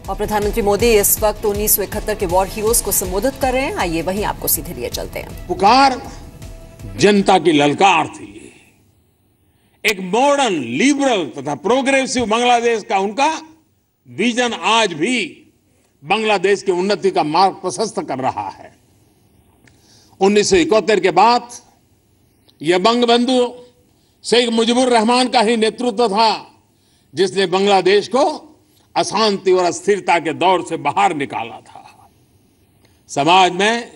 और प्रधानमंत्री मोदी इस वक्त 1971 के वॉर हीरोज को संबोधित कर रहे हैं। आइए वहीं आपको सीधे लिए चलते हैं। पुकार जनता की ललकार थी। एक मॉडर्न, लिबरल तथा प्रोग्रेसिव बांग्लादेश का उनका विजन आज भी बांग्लादेश की उन्नति का मार्ग प्रशस्त कर रहा है। 1971 के बाद यह बंगबंधु शेख मुजीबुर रहमान का ही नेतृत्व था जिसने बांग्लादेश को अशांति और अस्थिरता के दौर से बाहर निकाला था। समाज में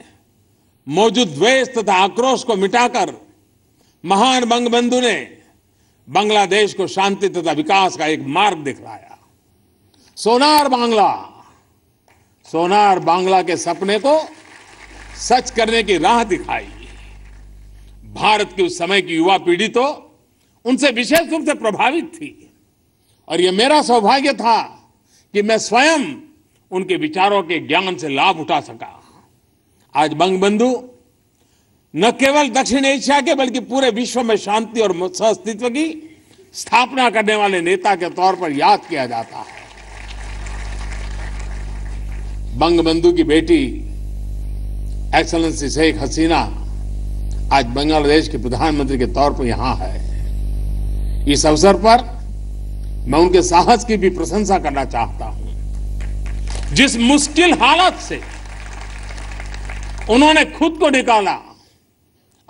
मौजूद द्वेष तथा आक्रोश को मिटाकर महान बंगबंधु ने बांग्लादेश को शांति तथा विकास का एक मार्ग दिखलाया। सोनार बांग्ला के सपने को सच करने की राह दिखाई। भारत की उस समय की युवा पीढ़ी तो उनसे विशेष रूप से प्रभावित थी और यह मेरा सौभाग्य था कि मैं स्वयं उनके विचारों के ज्ञान से लाभ उठा सका। आज बंगबंधु न केवल दक्षिण एशिया के बल्कि पूरे विश्व में शांति और सहअस्तित्व की स्थापना करने वाले नेता के तौर पर याद किया जाता है। बंगबंधु की बेटी एक्सेलेंसी शेख हसीना आज बांग्लादेश के प्रधानमंत्री के तौर पर यहां है। इस अवसर पर मैं उनके साहस की भी प्रशंसा करना चाहता हूं। जिस मुश्किल हालत से उन्होंने खुद को निकाला,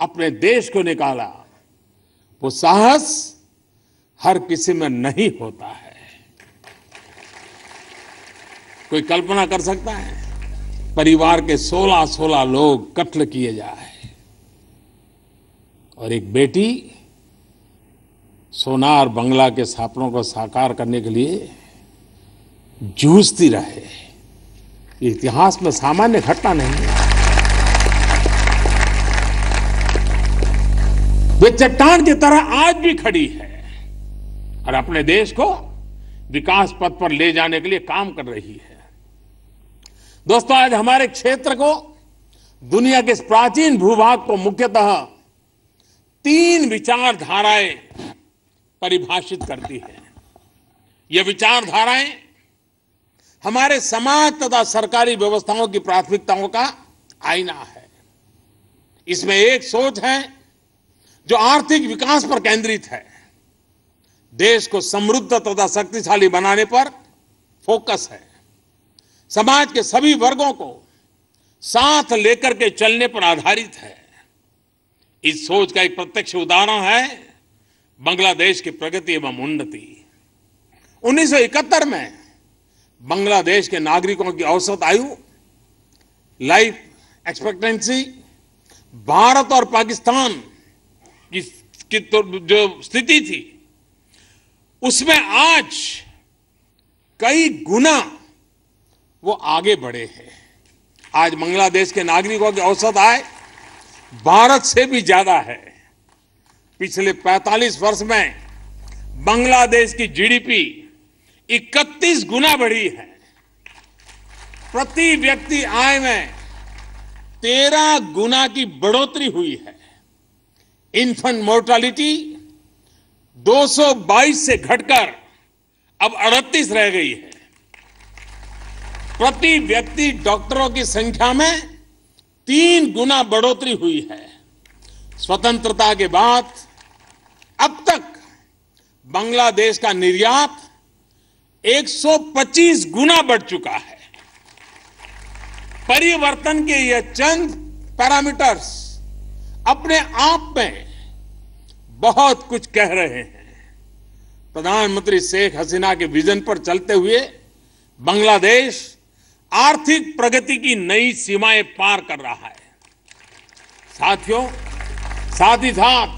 अपने देश को निकाला, वो साहस हर किसी में नहीं होता है। कोई कल्पना कर सकता है परिवार के 16 लोग कत्ल किए जाए और एक बेटी सोनार बांग्ला के सपनों को साकार करने के लिए जूझती रहे। इतिहास में सामान्य घटना नहीं है। वे चट्टान की तरह आज भी खड़ी है और अपने देश को विकास पथ पर ले जाने के लिए काम कर रही है। दोस्तों, आज हमारे क्षेत्र को, दुनिया के इस प्राचीन भूभाग को मुख्यतः 3 विचारधाराएं परिभाषित करती है। ये विचारधाराएं हमारे समाज तथा सरकारी व्यवस्थाओं की प्राथमिकताओं का आईना है। इसमें एक सोच है जो आर्थिक विकास पर केंद्रित है, देश को समृद्ध तथा शक्तिशाली बनाने पर फोकस है, समाज के सभी वर्गों को साथ लेकर के चलने पर आधारित है। इस सोच का एक प्रत्यक्ष उदाहरण है बांग्लादेश की प्रगति एवं उन्नति। 1971 में बांग्लादेश के नागरिकों की औसत आयु, लाइफ एक्सपेक्टेंसी भारत और पाकिस्तान की तो जो स्थिति थी उसमें आज कई गुना वो आगे बढ़े हैं। आज बांग्लादेश के नागरिकों की औसत आय भारत से भी ज्यादा है। पिछले 45 वर्ष में बांग्लादेश की जीडीपी 31 गुना बढ़ी है। प्रति व्यक्ति आय में 13 गुना की बढ़ोतरी हुई है। इन्फेंट मोर्टालिटी 222 से घटकर अब 38 रह गई है। प्रति व्यक्ति डॉक्टरों की संख्या में 3 गुना बढ़ोतरी हुई है। स्वतंत्रता के बाद अब तक बांग्लादेश का निर्यात 125 गुना बढ़ चुका है। परिवर्तन के ये चंद पैरामीटर्स अपने आप में बहुत कुछ कह रहे हैं। प्रधानमंत्री शेख हसीना के विजन पर चलते हुए बांग्लादेश आर्थिक प्रगति की नई सीमाएं पार कर रहा है। साथियों, साथ ही साथ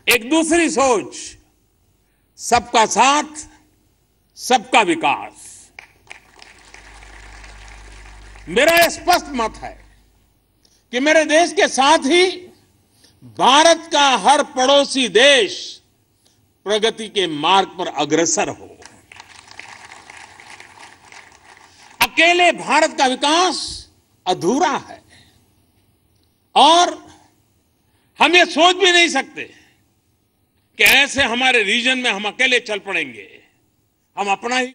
एक दूसरी सोच, सबका साथ, सबका विकास। मेरा स्पष्ट मत है कि मेरे देश के साथ ही भारत का हर पड़ोसी देश प्रगति के मार्ग पर अग्रसर हो। अकेले भारत का विकास अधूरा है और हम ये सोच भी नहीं सकते कि ऐसे हमारे रीजन में हम अकेले चल पड़ेंगे। हम अपना ही